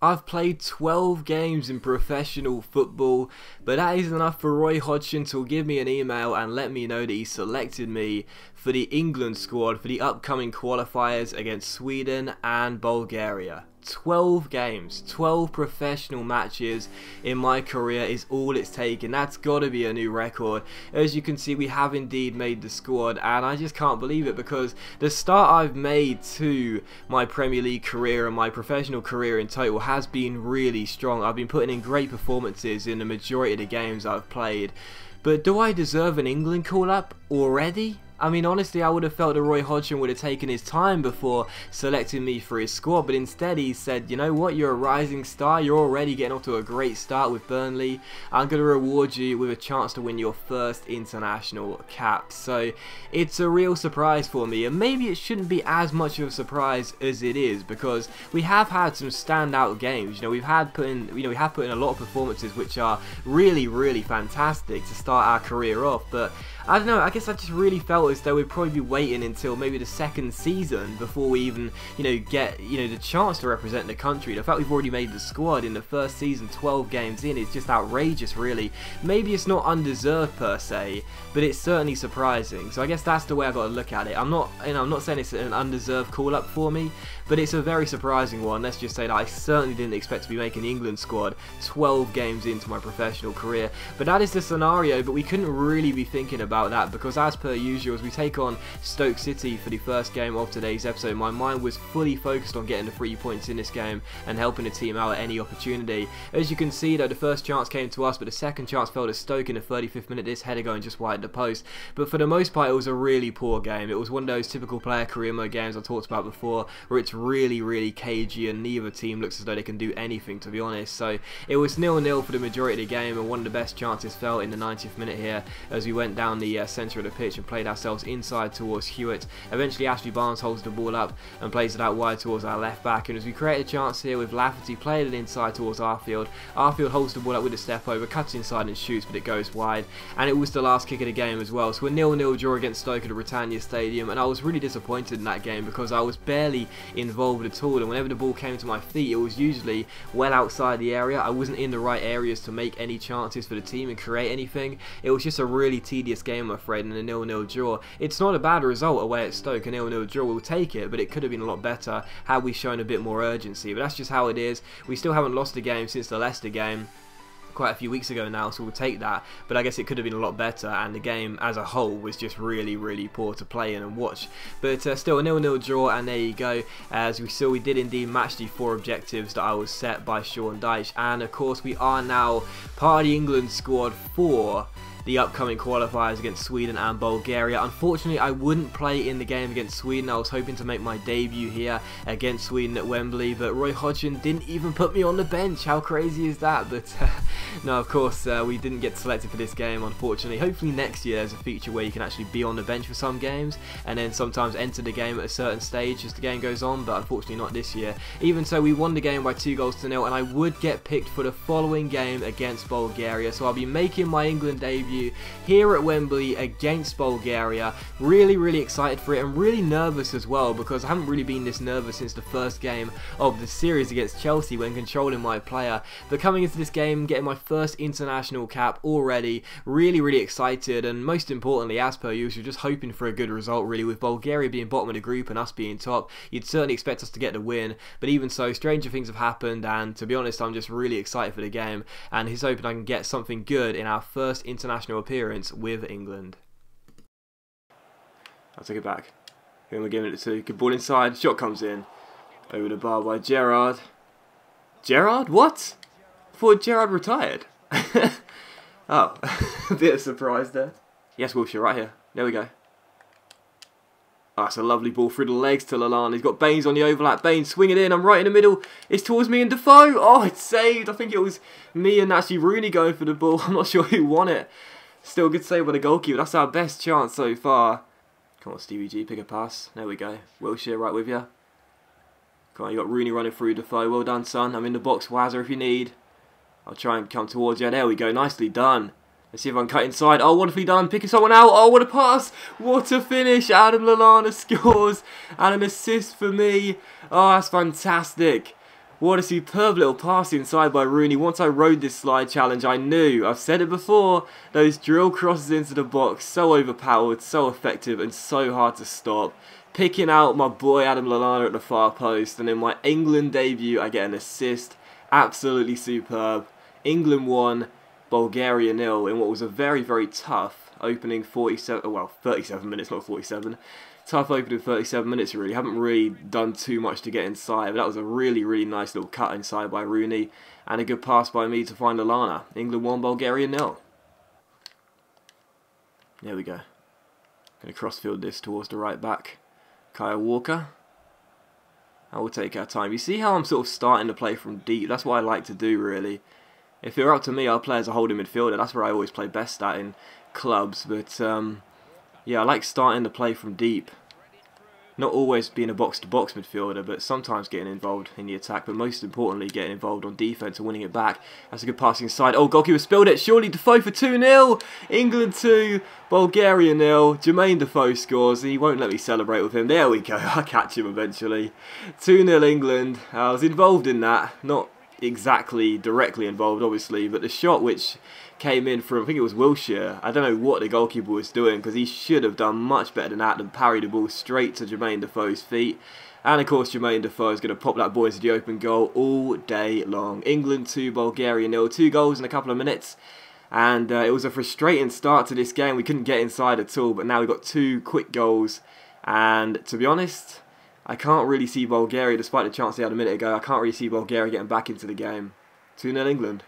I've played 12 games in professional football, but that isn't enough for Roy Hodgson to give me an email and let me know that he selected me for the England squad for the upcoming qualifiers against Sweden and Bulgaria. 12 games, 12 professional matches in my career is all it's taken. That's got to be a new record. As you can see, we have indeed made the squad, and I just can't believe it because the start I've made to my Premier League career and my professional career in total has been really strong. I've been putting in great performances in the majority of the games I've played. But do I deserve an England call-up already? I mean, honestly, I would have felt that Roy Hodgson would have taken his time before selecting me for his squad, but instead he said, you know what, you're a rising star, you're already getting off to a great start with Burnley, I'm going to reward you with a chance to win your first international cap. So it's a real surprise for me, and maybe it shouldn't be as much of a surprise as it is, because we have had some standout games. You know, we have put in a lot of performances which are really fantastic to start our career off, but I don't know, I guess I just really felt as though we'd probably be waiting until maybe the second season before we even, get, the chance to represent the country. The fact we've already made the squad in the first season, 12 games in, is just outrageous, really. Maybe it's not undeserved per se, but it's certainly surprising. So I guess that's the way I got to look at it. I'm not saying it's an undeserved call-up for me, but it's a very surprising one. Let's just say that I certainly didn't expect to be making the England squad 12 games into my professional career. But that is the scenario, but we couldn't really be thinking about that because, as per usual, as we take on Stoke City for the first game of today's episode, my mind was fully focused on getting the 3 points in this game and helping the team out at any opportunity. As you can see, though, the first chance came to us, but the second chance fell to Stoke in the 35th minute, this header going just wide of the post. But for the most part, it was a really poor game. It was one of those typical player career mode games I talked about before, where it's really cagey and neither team looks as though they can do anything, to be honest. So it was 0-0 for the majority of the game, and one of the best chances fell in the 90th minute here as we went down the centre of the pitch and played ourselves inside towards Hewitt. Eventually Ashley Barnes holds the ball up and plays it out wide towards our left back, and as we create a chance here with Lafferty playing it inside towards Arfield. Arfield holds the ball up with a step over, cuts inside and shoots, but it goes wide, and it was the last kick of the game as well. So a 0-0 draw against Stoke at the Britannia Stadium, and I was really disappointed in that game because I was barely involved at all, and whenever the ball came to my feet it was usually well outside the area. I wasn't in the right areas to make any chances for the team and create anything. It was just a really tedious game, I'm afraid, and a 0-0 draw. It's not a bad result away at Stoke. A 0-0 draw, we'll take it, but it could have been a lot better had we shown a bit more urgency. But that's just how it is. We still haven't lost a game since the Leicester game quite a few weeks ago now, so we'll take that, but I guess it could have been a lot better, and the game as a whole was just really poor to play in and watch. But still a 0-0 draw, and there you go. As we saw, we did indeed match the 4 objectives that I was set by Sean Dyche, and of course we are now part of the England squad for the upcoming qualifiers against Sweden and Bulgaria. Unfortunately, I wouldn't play in the game against Sweden. I was hoping to make my debut here against Sweden at Wembley, but Roy Hodgson didn't even put me on the bench. How crazy is that? But no, of course, we didn't get selected for this game, unfortunately. Hopefully next year there's a feature where you can actually be on the bench for some games and then sometimes enter the game at a certain stage as the game goes on, but unfortunately not this year. Even so, we won the game by 2-0, and I would get picked for the following game against Bulgaria. So I'll be making my England debut here at Wembley against Bulgaria. Really excited for it. I'm really nervous as well because I haven't really been this nervous since the first game of the series against Chelsea when controlling my player. But coming into this game, getting my first international cap already, really excited, and most importantly, as per usual, just hoping for a good result really. With Bulgaria being bottom of the group and us being top, you'd certainly expect us to get the win, but even so, stranger things have happened, and to be honest, I'm just really excited for the game, and he's hoping I can get something good in our first international appearance with England. I'll take it back. Who am I giving it to? Good ball inside. Shot comes in. Over the bar by Gerrard. Gerrard? What? I thought Gerrard retired. Oh, a bit of surprise there. Yes, Wilshere, right here. There we go. Oh, that's a lovely ball through the legs to Lallana. He's got Baines on the overlap. Baines swinging in. I'm right in the middle. It's towards me and Defoe. Oh, it's saved. I think it was me and actually Rooney going for the ball. I'm not sure who won it. Still a good save by the goalkeeper. That's our best chance so far. Come on, Stevie G, pick a pass. There we go. Wilshere right with you. Come on, you got Rooney running through Defoe. Well done, son. I'm in the box, Wazza, if you need. I'll try and come towards you. There we go. Nicely done. Let's see if I can cut inside. Oh, wonderfully done. Picking someone out. Oh, what a pass. What a finish. Adam Lallana scores. And an assist for me. Oh, that's fantastic. What a superb little pass inside by Rooney. Once I rode this slide challenge, I knew, I've said it before, those drill crosses into the box, so overpowered, so effective, and so hard to stop. Picking out my boy Adam Lallana at the far post, and in my England debut, I get an assist. Absolutely superb. England 1, Bulgaria 0 in what was a very, very tough opening 37 minutes, not 47. Tough opening 37 minutes really. Haven't really done too much to get inside, but that was a really, really nice little cut inside by Rooney and a good pass by me to find Lallana. England 1, Bulgaria 0. There we go. Going to crossfield this towards the right back. Kyle Walker. And we'll take our time. You see how I'm sort of starting to play from deep? That's what I like to do really. If it were up to me, I'll play as a holding midfielder. That's where I always play best at in clubs. But yeah, I like starting to play from deep. Not always being a box-to-box midfielder, but sometimes getting involved in the attack. But most importantly, getting involved on defence and winning it back. That's a good passing inside. Oh, goalkeeper spilled it. Surely Defoe for 2-0. England 2, Bulgaria 0. Jermaine Defoe scores. He won't let me celebrate with him. There we go. I'll catch him eventually. 2-0 England. I was involved in that. Not exactly directly involved, obviously, but the shot which came in from, I think it was Wilshere. I don't know what the goalkeeper was doing because he should have done much better than that, than parry the ball straight to Jermaine Defoe's feet. And of course Jermaine Defoe is going to pop that ball into the open goal all day long. England 2, Bulgaria 0. 2 goals in a couple of minutes. And it was a frustrating start to this game. We couldn't get inside at all, but now we've got 2 quick goals. And to be honest, I can't really see Bulgaria, despite the chance they had a minute ago, I can't really see Bulgaria getting back into the game. 2-0 England.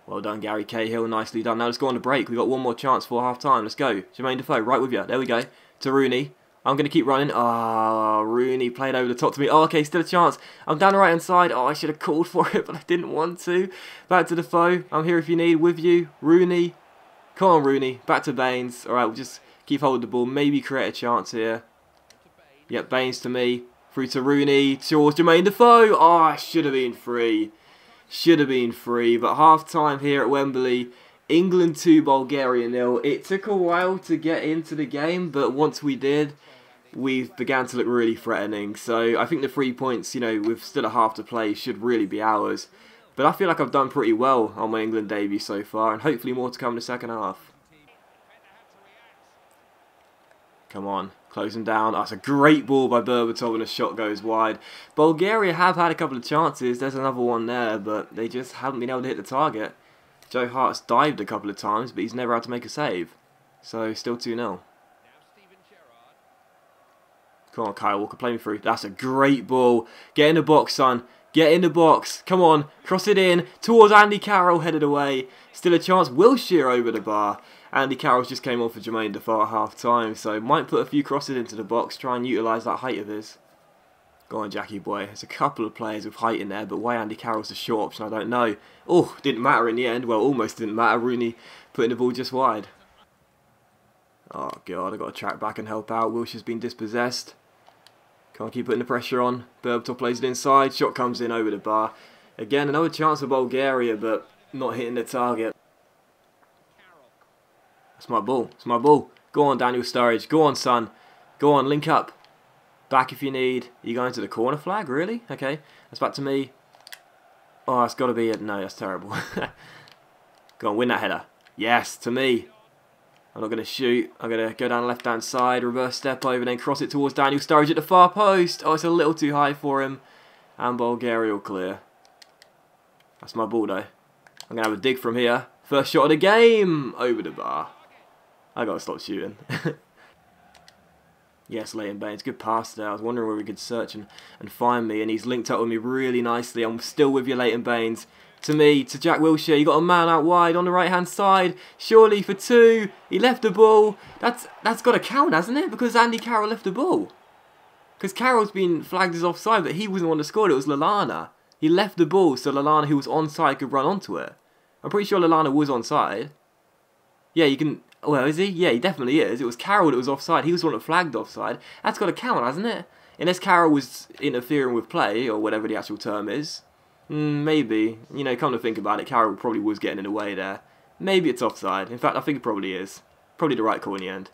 Well done, Gary Cahill. Nicely done. Now let's go on the break. We've got one more chance for half-time. Let's go. Jermaine Defoe, right with you. There we go. To Rooney. I'm going to keep running. Ah, Rooney played over the top to me. Oh, okay, still a chance. I'm down the right-hand side. Oh, I should have called for it, but I didn't want to. Back to Defoe. I'm here if you need. With you. Rooney. Come on, Rooney. Back to Baines. All right, we'll just keep holding the ball. Maybe create a chance here. Yep, Baines to me. Through to Rooney. Towards Jermaine Defoe. Oh, it should have been free. Should have been free. But half-time here at Wembley. England 2, Bulgaria 0. It took a while to get into the game, but once we did, we began to look really threatening. So I think the 3 points, you know, with still a half to play, should really be ours. But I feel like I've done pretty well on my England debut so far, and hopefully more to come in the second half. Come on, closing down. Oh, that's a great ball by Berbatov and a shot goes wide. Bulgaria have had a couple of chances. There's another one there, but they just haven't been able to hit the target. Joe Hart's dived a couple of times, but he's never had to make a save. So, still 2-0. Come on, Kyle Walker, play me through. That's a great ball. Get in the box, son. Get in the box. Come on, cross it in. Towards Andy Carroll, headed away. Still a chance. Wilshere over the bar. Andy Carroll just came on for Jermaine Defoe at half-time, so might put a few crosses into the box, try and utilise that height of his. Go on, Jackie boy. There's a couple of players with height in there, but why Andy Carroll's the short option, I don't know. Oh, didn't matter in the end. Well, almost didn't matter. Rooney putting the ball just wide. Oh, God, I've got to track back and help out. Wilshere's been dispossessed. Can't keep putting the pressure on. Berbatov plays it inside. Shot comes in over the bar. Again, another chance for Bulgaria, but not hitting the target. That's my ball. It's my ball. Go on, Daniel Sturridge. Go on, son. Go on, link up. Back if you need. Are you going to the corner flag? Really? Okay. That's back to me. Oh, that's got to be it. No, that's terrible. Go on, win that header. Yes, to me. I'm not going to shoot. I'm going to go down the left-hand side, reverse step over, then cross it towards Daniel Sturridge at the far post. Oh, it's a little too high for him. And Bulgaria will clear. That's my ball, though. I'm going to have a dig from here. First shot of the game. Over the bar. I got to stop shooting. Yes, Leighton Baines. Good pass there. I was wondering where we could search and find me. And he's linked up with me really nicely. I'm still with you, Leighton Baines. To me, to Jack Wilshere. You got a man out wide on the right-hand side. Surely for 2. He left the ball. That's got to count, hasn't it? Because Andy Carroll left the ball. Because Carroll's been flagged as offside, but he wasn't the one that scored. It was Lallana. He left the ball so Lallana, who was onside, could run onto it. I'm pretty sure Lallana was onside. Yeah, you can... Well, is he? Yeah, he definitely is. It was Carroll that was offside. He was the one that flagged offside. That's got to count, hasn't it? Unless Carroll was interfering with play, or whatever the actual term is. Maybe. You know, come to think about it, Carroll probably was getting in the way there. Maybe it's offside. In fact, I think it probably is. Probably the right call in the end.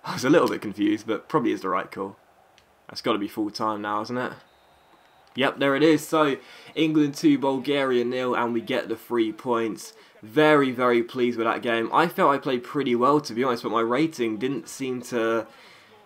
I was a little bit confused, but probably is the right call. That's got to be full time now, isn't it? Yep, there it is. So, England 2, Bulgaria 0, and we get the 3 points. Very, very pleased with that game. I felt I played pretty well, to be honest, but my rating didn't seem to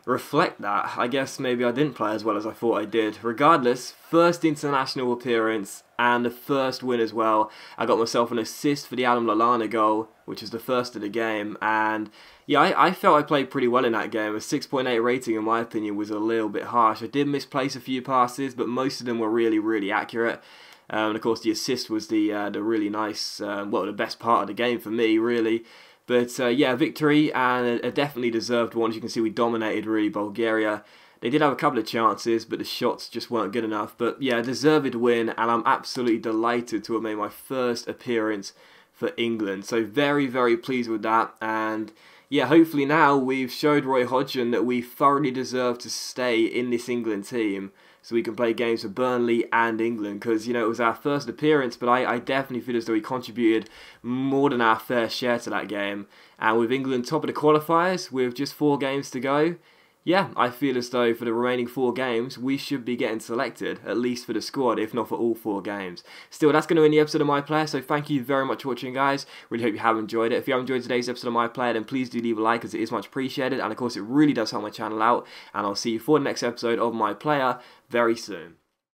reflect that. I guess maybe I didn't play as well as I thought I did. Regardless, first international appearance and the first win as well. I got myself an assist for the Adam Lallana goal, which is the first of the game, and yeah, I felt I played pretty well in that game. A 6.8 rating in my opinion was a little bit harsh. I did misplace a few passes, but most of them were really, really accurate. And of course the assist was the really nice, well, the best part of the game for me, really. But yeah, victory, and a definitely deserved one. As you can see, we dominated really Bulgaria. They did have a couple of chances, but the shots just weren't good enough. But yeah, deserved win, and I'm absolutely delighted to have made my first appearance for England. So very, very pleased with that. And yeah, hopefully now we've showed Roy Hodgson that we thoroughly deserve to stay in this England team, so we can play games for Burnley and England, because, you know, it was our first appearance, but I definitely feel as though we contributed more than our fair share to that game. And with England top of the qualifiers, with just 4 games to go, yeah, I feel as though for the remaining 4 games, we should be getting selected, at least for the squad, if not for all 4 games. Still, that's going to end the episode of My Player, so thank you very much for watching, guys. Really hope you have enjoyed it. If you have enjoyed today's episode of My Player, then please do leave a like, as it is much appreciated, and of course, it really does help my channel out, and I'll see you for the next episode of My Player very soon.